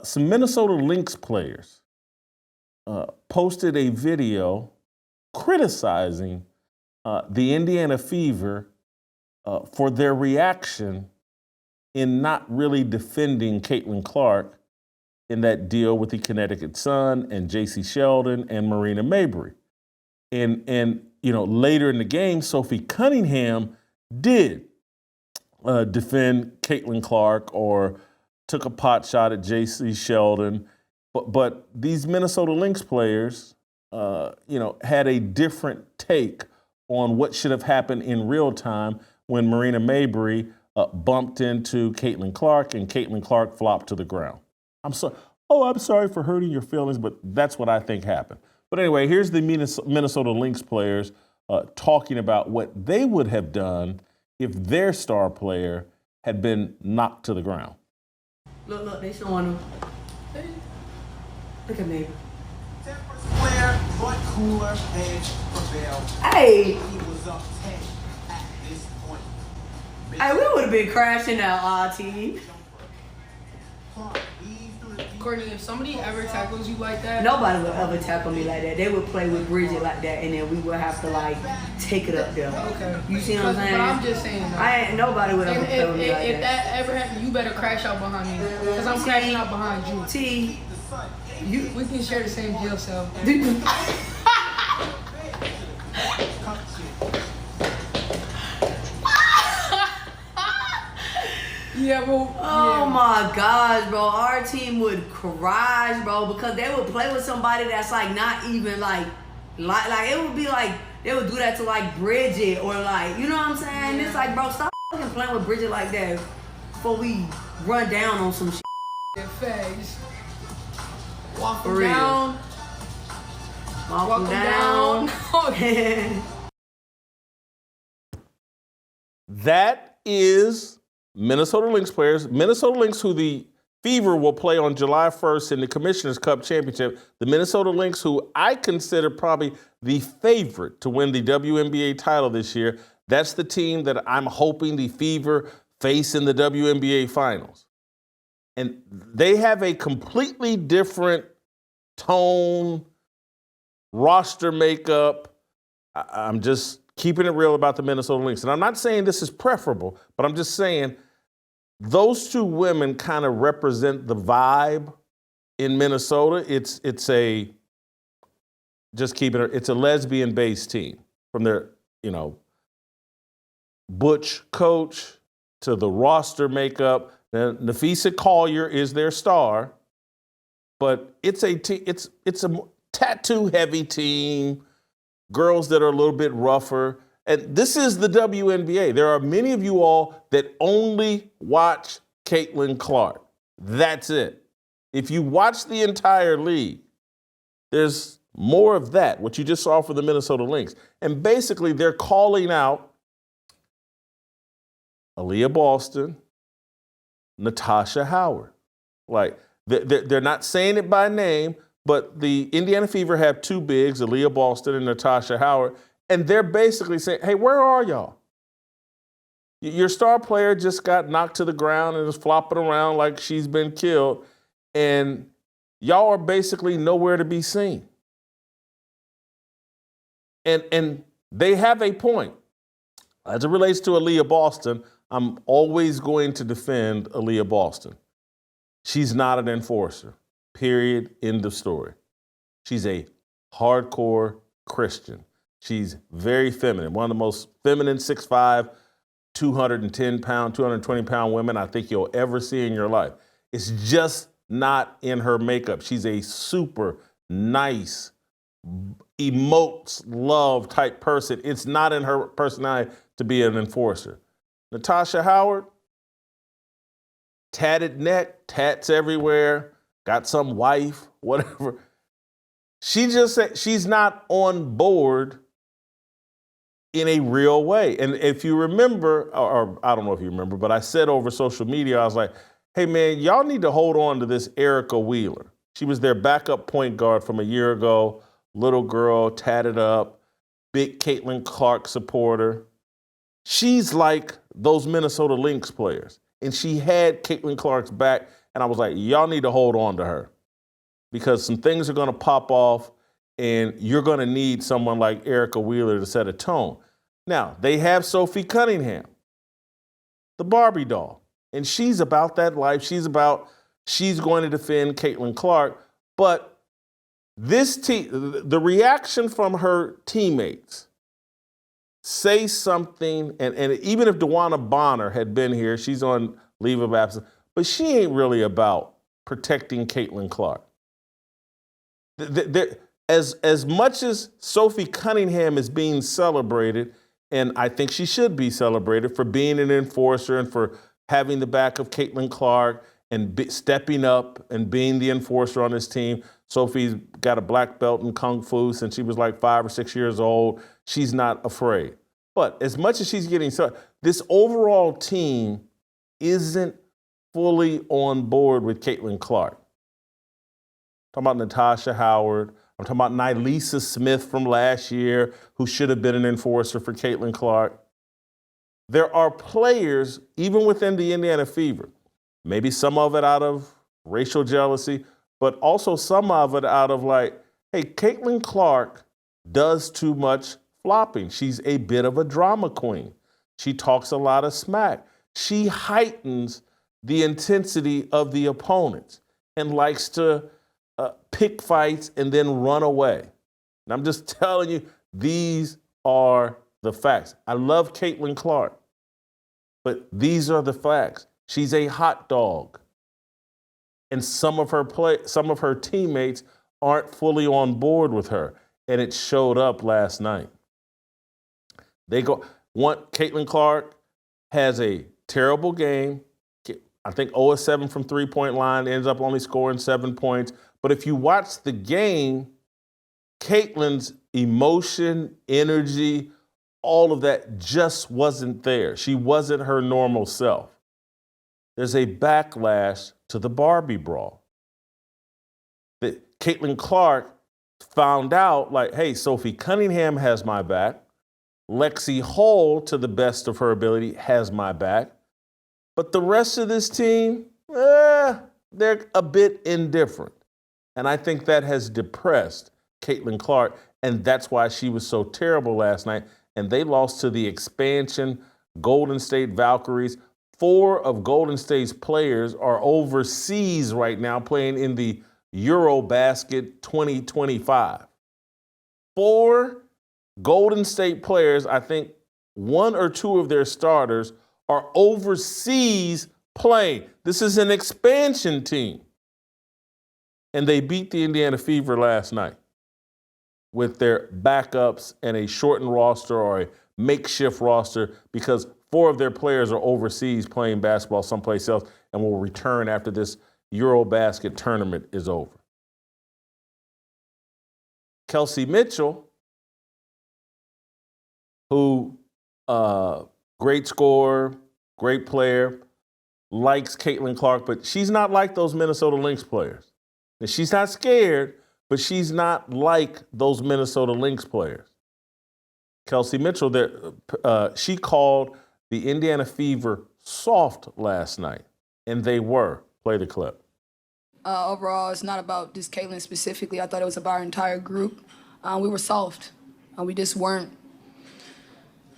some Minnesota Lynx players posted a video criticizing the Indiana Fever for their reaction in not really defending Caitlin Clark in that deal with the Connecticut Sun and J.C. Sheldon and Marina Mabrey. And later in the game, Sophie Cunningham did defend Caitlin Clark or took a pot shot at J.C. Sheldon. But these Minnesota Lynx players, had a different take on what should have happened in real time when Marina Mabrey bumped into Caitlin Clark and Caitlin Clark flopped to the ground. I'm sorry for hurting your feelings, but that's what I think happened. But anyway, here's the Minnesota Lynx players talking about what they would have done if their star player had been knocked to the ground. Look, they showing them. Look at me. Square, but cooler edge prevailed. Hey! He was up 10 at this point. Hey, we would have been crashing our team. Courtney, if somebody ever tackles you like that, nobody would ever tackle me like that. They would play with Bridget like that, and then we would have to take it up there. Okay. You see what I'm saying? But I'm just saying. Nobody would ever play with me like that. If that ever happened, you better crash out behind me, because I'm crashing out behind you. T. We can share the same jail cell. Yeah, bro. Oh my gosh, bro. Our team would crash, bro, because they would play with somebody that's not even like it would be like they would do that to Bridget or you know what I'm saying? Yeah. It's bro, stop fucking playing with Bridget like that before we run down on some shit. Yeah, fags. Walk them down. Walk them down. That is Minnesota Lynx players. Minnesota Lynx, who the Fever will play on July 1st in the Commissioner's Cup Championship. The Minnesota Lynx, who I consider probably the favorite to win the WNBA title this year. That's the team that I'm hoping the Fever face in the WNBA Finals. And they have a completely different tone, roster makeup. I'm just keeping it real about the Minnesota Lynx. And I'm not saying this is preferable, but I'm just saying those two women kind of represent the vibe in Minnesota. It's a lesbian-based team, from their, butch coach to the roster makeup. Now, Nafisa Collier is their star, but it's a tattoo-heavy team, girls that are a little bit rougher. And this is the WNBA. There are many of you all that only watch Caitlin Clark. That's it. If you watch the entire league, there's more of that, what you just saw for the Minnesota Lynx. And basically, they're calling out Aliyah Boston, Natasha Howard. They're not saying it by name, but the Indiana Fever have two bigs, Aliyah Boston and Natasha Howard, and they're basically saying, hey, where are y'all? Your star player just got knocked to the ground and is flopping around like she's been killed, and y'all are basically nowhere to be seen. And they have a point. As it relates to Aliyah Boston, I'm always going to defend Aliyah Boston. She's not an enforcer. Period. End of story. She's a hardcore Christian. She's very feminine. One of the most feminine 6'5", 210-pound, 220-pound women I think you'll ever see in your life. It's just not in her makeup. She's a super nice, emotes love type person. It's not in her personality to be an enforcer. Natasha Howard, tatted neck, tats everywhere, got some wife, whatever. She just said she's not on board in a real way. And if you remember, or I don't know if you remember, but I said over social media, I was like, hey man, y'all need to hold on to this Erica Wheeler. She was their backup point guard from a year ago, little girl, tatted up, big Caitlin Clark supporter. She's like those Minnesota Lynx players. And she had Caitlin Clark's back And I was like, y'all need to hold on to her because some things are going to pop off and you're going to need someone like Erica Wheeler to set a tone. Now, they have Sophie Cunningham, the Barbie doll, and she's about that life. She's going to defend Caitlin Clark. But the reaction from her teammates say something, and even if DeWanna Bonner had been here, she's on leave of absence, but she ain't really about protecting Caitlin Clark. As much as Sophie Cunningham is being celebrated, and I think she should be celebrated for being an enforcer and for having the back of Caitlin Clark and stepping up and being the enforcer on this team. Sophie's got a black belt in Kung Fu since she was like 5 or 6 years old. She's not afraid. But as much as she's getting, this overall team isn't fully on board with Caitlin Clark. I'm talking about Natasha Howard. I'm talking about Nylisa Smith from last year, who should have been an enforcer for Caitlin Clark. There are players, even within the Indiana Fever, maybe some of it out of racial jealousy, but also some of it out of like, hey, Caitlin Clark does too much flopping. She's a bit of a drama queen. She talks a lot of smack. She heightens the intensity of the opponents and likes to pick fights and then run away. And I'm just telling you, these are the facts. I love Caitlin Clark, but these are the facts. She's a hot dog. And some of her teammates aren't fully on board with her. And it showed up last night. Caitlin Clark has a terrible game. I think 0 of 7 from three-point line, ends up only scoring 7 points. But if you watch the game, Caitlin's emotion, energy, all of that just wasn't there. She wasn't her normal self. There's a backlash to the Barbie brawl. That Caitlin Clark found out, like, hey, Sophie Cunningham has my back. Lexi Hall, to the best of her ability, has my back. But the rest of this team, they're a bit indifferent. And I think that has depressed Caitlin Clark, and that's why she was so terrible last night. And they lost to the expansion Golden State Valkyries. 4 of Golden State's players are overseas right now playing in the Eurobasket 2025. 4 Golden State players, I think 1 or 2 of their starters are overseas playing. This is an expansion team. And they beat the Indiana Fever last night with their backups and a shortened roster or a makeshift roster because 4 of their players are overseas playing basketball someplace else and will return after this Eurobasket tournament is over. Kelsey Mitchell, who great scorer, great player, likes Caitlin Clark, but she's not like those Minnesota Lynx players. And she's not scared, but she's not like those Minnesota Lynx players. Kelsey Mitchell, she called the Indiana Fever soft last night, and they were. Play the clip. Overall, it's not about just Caitlin specifically. I thought it was about our entire group. We were soft. We just weren't.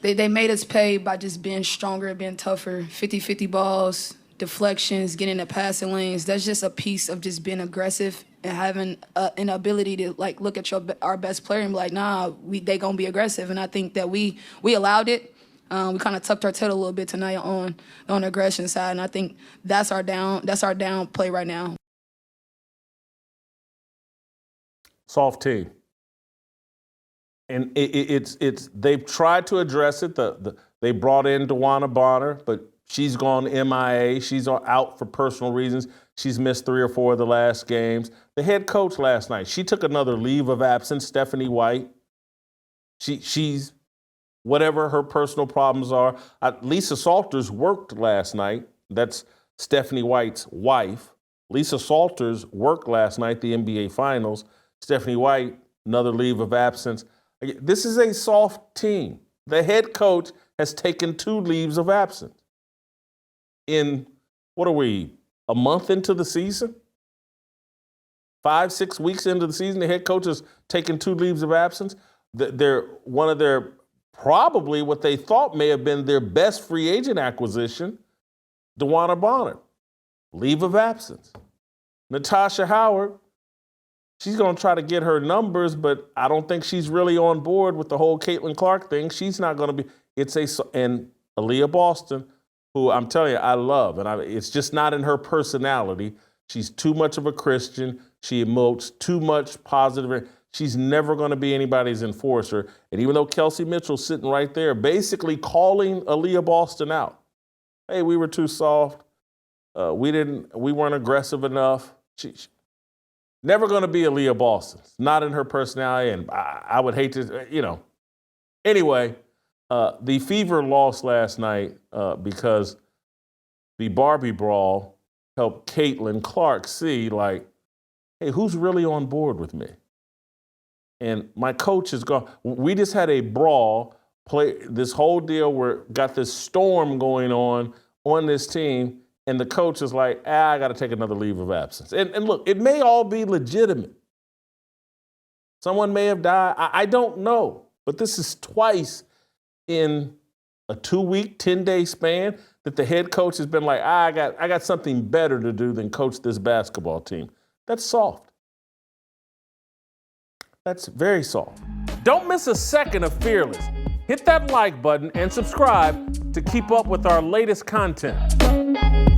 They made us pay by just being stronger, being tougher, 50-50 balls, deflections, getting the passing lanes. That's just a piece of just being aggressive and having an ability to like look at our best player and be like, nah, they gonna be aggressive. And I think that we allowed it. We kind of tucked our tail a little bit tonight on the aggression side, and I think that's our down play right now. Soft team. And it's they've tried to address it. They brought in DeWanna Bonner, but she's gone MIA. She's out for personal reasons. She's missed 3 or 4 of the last games. The head coach last night, she took another leave of absence, Stephanie White. She's whatever her personal problems are. Lisa Salters worked last night. That's Stephanie White's wife. Lisa Salters worked last night, the NBA Finals. Stephanie White, another leave of absence. This is a soft team. The head coach has taken 2 leaves of absence. In, what are we, a month into the season? 5-6 weeks into the season, the head coach is taking 2 leaves of absence. They're one of their, probably what they thought may have been their best free agent acquisition, DeWanna Bonner, leave of absence. Natasha Howard, she's going to try to get her numbers, but I don't think she's really on board with the whole Caitlin Clark thing. She's not going to be. And Aliyah Boston, who I'm telling you I love, and it's just not in her personality. She's too much of a Christian. She emotes too much positive. She's never going to be anybody's enforcer. And even though Kelsey Mitchell's sitting right there, basically calling Aliyah Boston out. Hey, we were too soft. We weren't aggressive enough. She's never going to be Aliyah Boston. It's not in her personality, and I would hate to, Anyway, the Fever lost last night because the Barbie brawl helped Caitlin Clark see, like, hey, who's really on board with me? And my coach is gone. We just had a brawl, play this whole deal where got this storm going on this team, and the coach is like, I got to take another leave of absence. And look, it may all be legitimate. Someone may have died. I don't know. But this is twice in a 2-week, 10-day span that the head coach has been like, I got something better to do than coach this basketball team. That's soft. That's very soft. Don't miss a second of Fearless. Hit that like button and subscribe to keep up with our latest content.